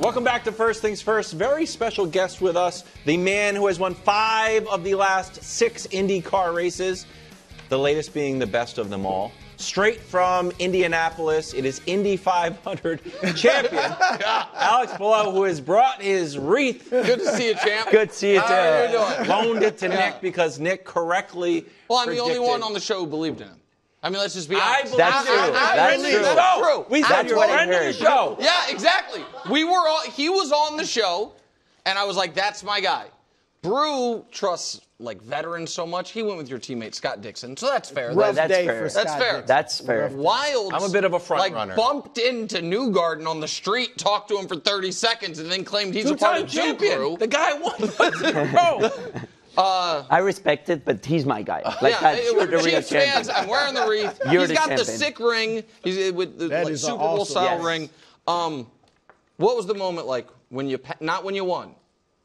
Welcome back to First Things First. Very special guest with us, the man who has won 5 of the last 6 IndyCar races, the latest being the best of them all. Straight from Indianapolis, it is Indy 500 champion, Alex Palou, who has brought his wreath. Good to see you, champ. Good to see you, too. How are you doing? Loaned it to Nick because Nick correctly Well, I'm the only predicted. one on the show who believed in him. I mean, let's just be I honest. believe That's you. true. That's Friend of the true. show. We said That's you're what a I friend of the heard. show. Yeah, exactly. He was on the show, and I was like, that's my guy. Brew trusts like veterans so much. He went with your teammate Scott Dixon, so that's fair. Rough That's day fair. for Scott That's fair. Dixon. That's fair. Wilds, I'm a bit of a front like, runner. bumped into Newgarden on the street, talked to him for 30 seconds, and then claimed he's a part Two-time of champion. Brew. The guy won once in a row. I respect it, but he's my guy. Like you're the real Chiefs fans, champion. I'm wearing the wreath. You're He's the got the champion. sick ring. He's with the That like, is Super Bowl awesome. style Yes. ring. What was the moment like when you not when you won,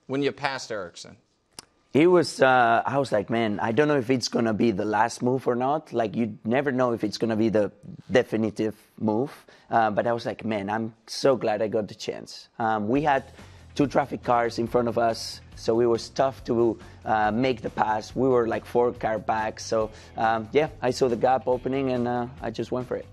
when you passed Ericsson? It was, I was like, man, I don't know if it's going to be the last move or not. Like, you never know if it's going to be the definitive move. But I was like, man, I'm so glad I got the chance. We had 2 traffic cars in front of us, so it was tough to make the pass. We were like 4 car back. So, yeah, I saw the gap opening, and I just went for it.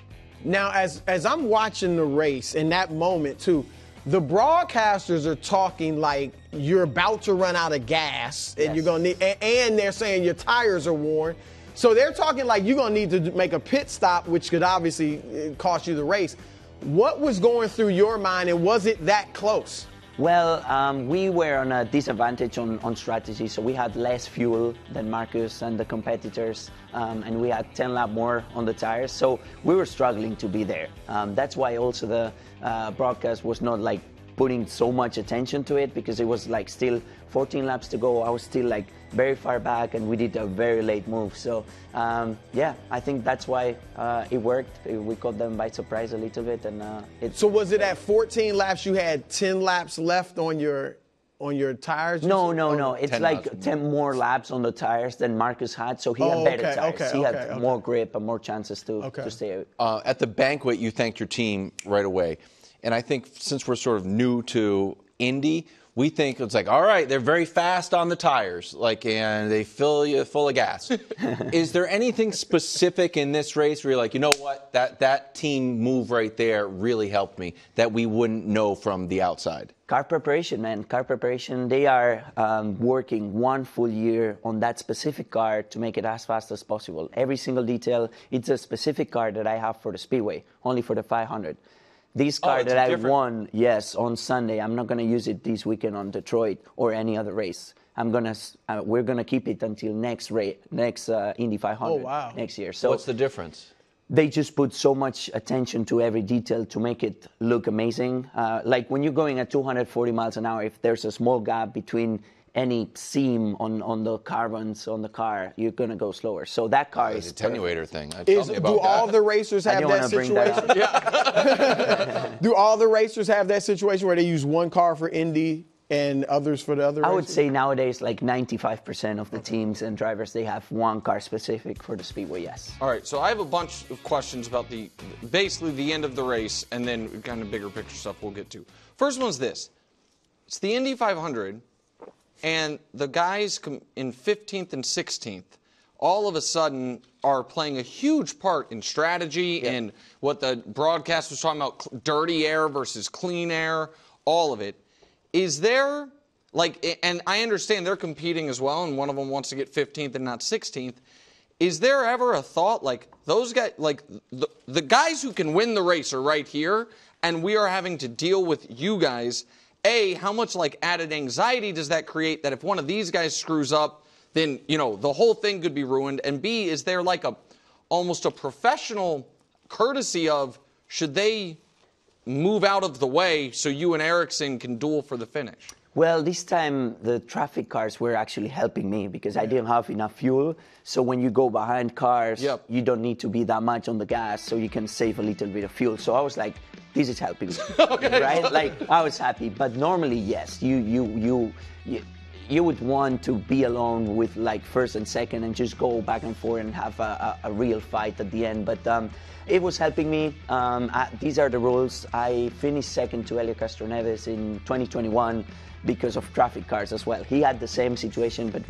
Now, as I'm watching the race in that moment too, the broadcasters are talking like you're about to run out of gas and Yes. you're gonna need, and they're saying your tires are worn. So they're talking like you're gonna need to make a pit stop, which could obviously cost you the race. What was going through your mind, and was it that close? Well, we were on a disadvantage on strategy, so we had less fuel than Marcus and the competitors, and we had 10 laps more on the tires, so we were struggling to be there. That's why also the broadcast was not like putting so much attention to it, because it was like still 14 laps to go. I was still like very far back, and we did a very late move. So yeah, I think that's why it worked. We caught them by surprise a little bit, and So was it at 14 laps you had 10 laps left on your tires? No. It's 10 like laps. 10 more laps on the tires than Marcus had, so he Oh, had better okay, tires. okay, He had okay, more grip and more chances to Okay. stay out. At the banquet, you thanked your team right away. And I think since we're sort of new to Indy, we think it's like, all right, they're very fast on the tires, and they fill you full of gas. Is there anything specific in this race where you're like, you know what, that team move right there really helped me that we wouldn't know from the outside? Car preparation, man. Car preparation. They are working 1 full year on that specific car to make it as fast as possible. Every single detail. It's a specific car that I have for the Speedway, only for the 500. This car it's that a I different- won, yes, on Sunday, I'm not going to use it this weekend on Detroit or any other race. We're gonna keep it until next Indy 500 Oh, wow. next year. So What's the difference? they just put so much attention to every detail to make it look amazing. Like when you're going at 240 miles an hour, if there's a small gap between any seam on the carbons on the car, you're going to go slower. So that car It's is an attenuator thing. Tell me Do about all that. the racers I have didn't that want to bring that situation? up. Do all the racers have that situation where they use one car for Indy and others for the other I would races? say nowadays like 95% of the teams and drivers, they have one car specific for the Speedway, yes. All right, so I have a bunch of questions about basically the end of the race, and then kind of bigger picture stuff we'll get to. First one's this. It's the Indy 500, and the guys in 15th and 16th all of a sudden are playing a huge part in strategy and what the broadcast was talking about, dirty air versus clean air, all of it. Is there, and I understand they're competing as well, and one of them wants to get 15th and not 16th. Is there ever a thought like those guys, like the guys who can win the race are right here, and we are having to deal with you guys? A, how much like added anxiety does that create that if one of these guys screws up, then, the whole thing could be ruined? And B, is there like almost a professional courtesy of, should they move out of the way so you and Ericsson can duel for the finish? Well, this time the traffic cars were actually helping me because I didn't have enough fuel. So when you go behind cars, you don't need to be that much on the gas, so you can save a little bit of fuel. So I was like, this is helping me, right? Like I was happy. But normally, yes, you you would want to be alone with like first and second and just go back and forth and have a real fight at the end. But it was helping me. These are the rules. I finished second to Helio Castroneves in 2021 because of traffic cars as well. He had the same situation, but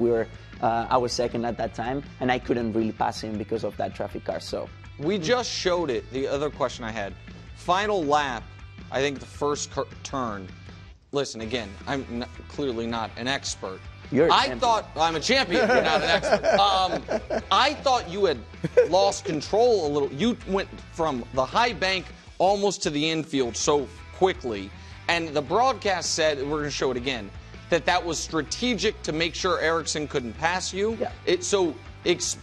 I was second at that time, and I couldn't really pass him because of that traffic car. So we just showed it. The other question I had, final lap, I think the first turn. Listen, again, I'm clearly not an expert. I thought I'm a champion, but not an expert. I thought you had lost control a little. You went from the high bank almost to the infield so quickly, and the broadcast said, we're going to show it again, that was strategic to make sure Ericsson couldn't pass you. Yeah.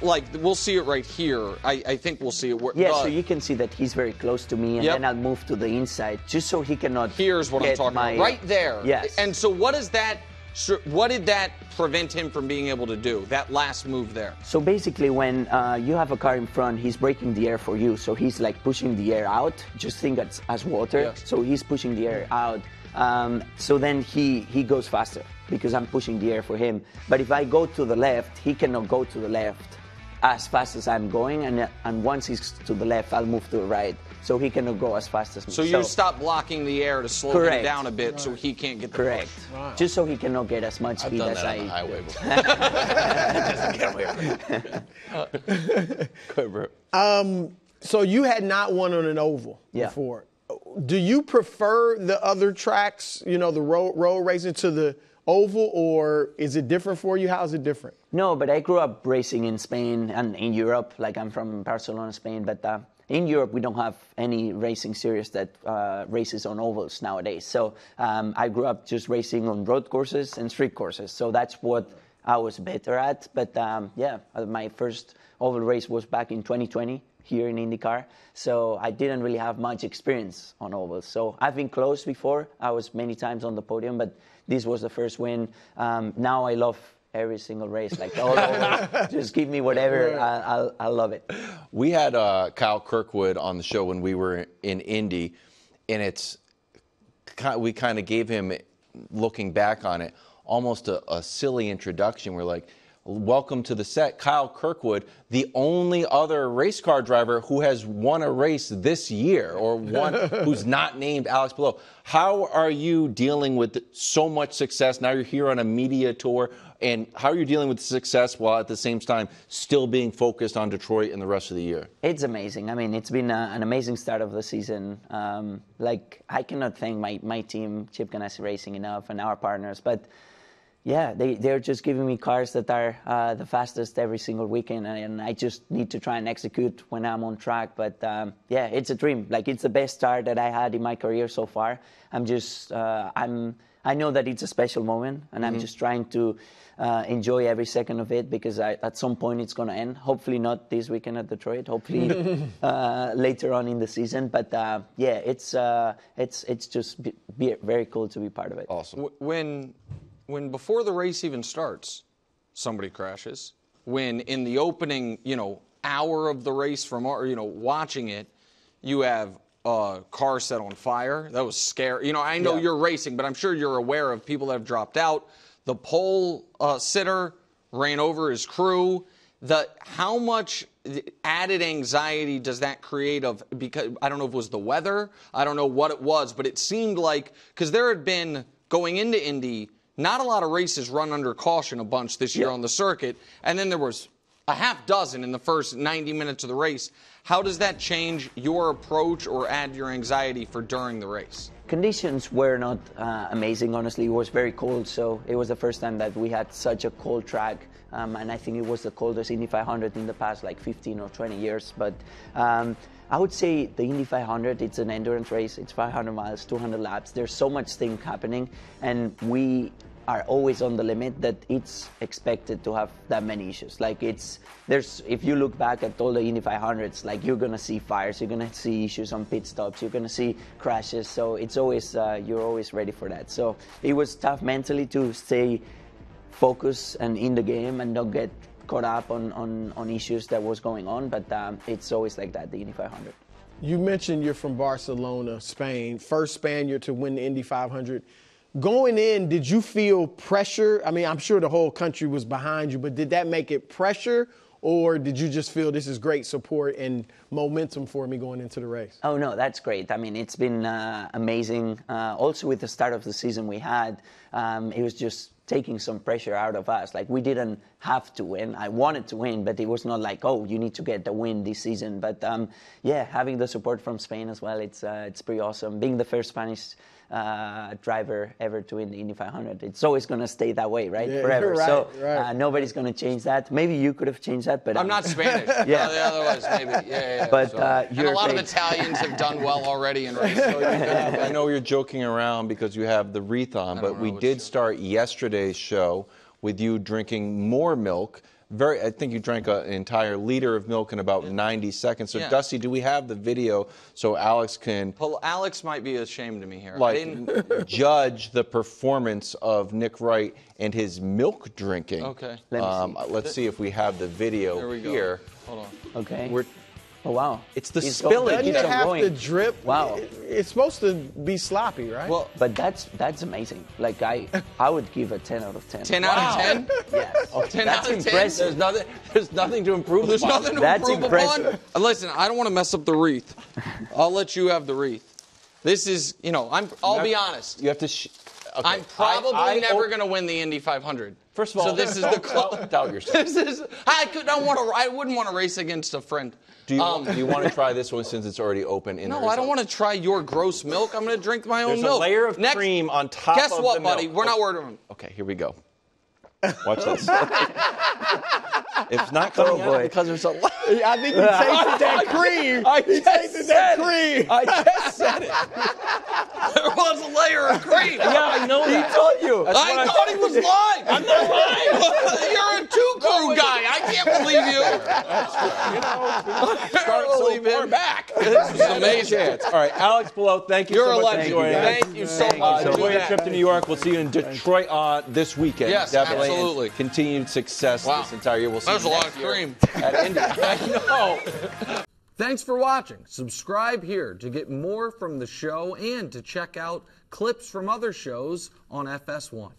Like, we'll see it right here. I think we'll see it. So you can see that he's very close to me, and then I'll move to the inside just so he cannot. Here's what I'm talking about. Right there. Yes. And so what did that prevent him from being able to do, that last move there? So basically, when you have a car in front, he's braking the air for you. So he's like pushing the air out. Just think as water. Yes. So he's pushing the air out. So then he goes faster because I'm pushing the air for him. But if I go to the left, he cannot go to the left as fast as I'm going. And once he's to the left, I'll move to the right. So he cannot go as fast as me. So you stop blocking the air to slow him down a bit so he can't get the push. Wow. Just so he cannot get as much speed as I. On the highway before. Go ahead, bro. So you had not won on an oval before. Do you prefer the other tracks, the road racing to the oval, or is it different for you? How is it different? No, but I grew up racing in Spain and in Europe. Like, I'm from Barcelona, Spain, but in Europe we don't have any racing series that races on ovals nowadays. So I grew up just racing on road courses and street courses. So that's what I was better at. But my first oval race was back in 2020. Here in IndyCar, so I didn't really have much experience on ovals. So I've been close before. I was many times on the podium, but this was the first win. Now I love every single race, like all ovals. Just give me whatever, I'll love it. We had Kyle Kirkwood on the show when we were in Indy, and we kind of gave him, looking back on it, almost a silly introduction. We're like, welcome to the set, Kyle Kirkwood, the only other race car driver who has won a race this year, or one who's not named Alex Palou. How are you dealing with so much success? Now you're here on a media tour, and how are you dealing with success while at the same time still being focused on Detroit and the rest of the year? It's amazing. I mean, it's been an amazing start of the season. I cannot thank my team, Chip Ganassi Racing, enough, and our partners, but yeah, they're just giving me cars that are the fastest every single weekend, and I just need to try and execute when I'm on track. But it's a dream. Like, it's the best start that I had in my career so far. I know that it's a special moment, and I'm just trying to enjoy every second of it, because at some point it's going to end. Hopefully not this weekend at Detroit. Hopefully later on in the season. But it's just very cool to be part of it. Awesome. When before the race even starts, somebody crashes. When in the opening, hour of the race from watching it, you have a car set on fire. That was scary. I know you're racing, but I'm sure you're aware of people that have dropped out. The pole sitter ran over his crew. How much added anxiety does that create because I don't know if it was the weather, I don't know what it was, but it seemed like, because there had been, going into Indy, not a lot of races run under caution a bunch this year on the circuit, and then there was a half dozen in the first 90 minutes of the race. How does that change your approach or add your anxiety for during the race? Conditions were not amazing, honestly. It was very cold, so it was the first time that we had such a cold track, and I think it was the coldest Indy 500 in the past 15 or 20 years. But I would say the Indy 500, it's an endurance race. It's 500 miles, 200 laps. There's so much thing happening, and we are always on the limit that it's expected to have that many issues. If you look back at all the Indy 500s, you're gonna see fires, you're gonna see issues on pit stops, you're gonna see crashes. So it's always you're always ready for that. So it was tough mentally to stay focused and in the game and not get caught up on issues that was going on. But it's always like that, the Indy 500. You mentioned you're from Barcelona, Spain, first Spaniard to win the Indy 500. Going in, did you feel pressure? I mean, I'm sure the whole country was behind you, but did that make it pressure, or did you just feel this is great support and momentum for me going into the race? Oh, no, that's great. I mean, it's been amazing. Also, with the start of the season we had, it was just taking some pressure out of us. Like, we didn't have to win. I wanted to win, but it was not like, oh, you need to get the win this season. But, yeah, having the support from Spain as well, it's pretty awesome. Being the first Spanish driver ever to win the Indy 500. It's always going to stay that way, right? Yeah, Forever. right, so right. Nobody's going to change that. Maybe you could have changed that, but I'm not Spanish. Yeah. Otherwise, maybe. Yeah. But So- and a you're lot of great. Italians have done well already in races. I know you're joking around because you have the wreath on, but we did start yesterday's show with you drinking more milk. I think you drank an entire liter of milk in about 90 seconds. So, Yeah. Dusty, do we have the video so Alex can Well, Alex might be ashamed of me here. I like didn't- judge the performance of Nick Wright and his milk drinking? Okay. Let's see if we have the video There we go. here. Hold on. Okay. We're, Oh, wow. It's the It's spillage. Doesn't keeps it on have going. to drip? Wow. It's supposed to be sloppy, right? Well, But that's amazing. Like, I would give a 10 out of 10. 10 out of 10? Yes. 10 That's out of 10? impressive. There's nothing to improve There's upon. nothing to That's improve impressive. upon. Listen, I don't want to mess up the wreath. I'll let you have the wreath. This is, I'll be honest. You have to. Okay. I'm probably never I- going to win the Indy 500. First of all, so this is the doubt yourself. This is I wouldn't want to race against a friend. Do you want to try this one since it's already open? In No, there? I don't want to try your gross milk. I'm going to drink my own There's milk. a layer of Next, cream on top Guess of what, the milk. buddy? We're not worried about it. Okay, here we go. Watch this. It's not coming out because there's a lot. I think he tasted that cream. He tasted that cream. I just said it. There was a layer of cream. Yeah, I know that. He told you. I thought he was lying. I'm not lying. You're a two-crew guy. I can't believe you. I can't believe so far him. back. This is amazing. All right, Alex Below, thank you You're so a much legend. for joining us. Thank you so Thank much. you so Enjoy your much. trip to New York. We'll see you in Detroit this weekend. Yes, definitely. And absolutely. continued success Wow. this entire year. We'll see That's you a lot next of year cream. at Indy. I know. Thanks for watching. Subscribe here to get more from the show and to check out clips from other shows on FS1.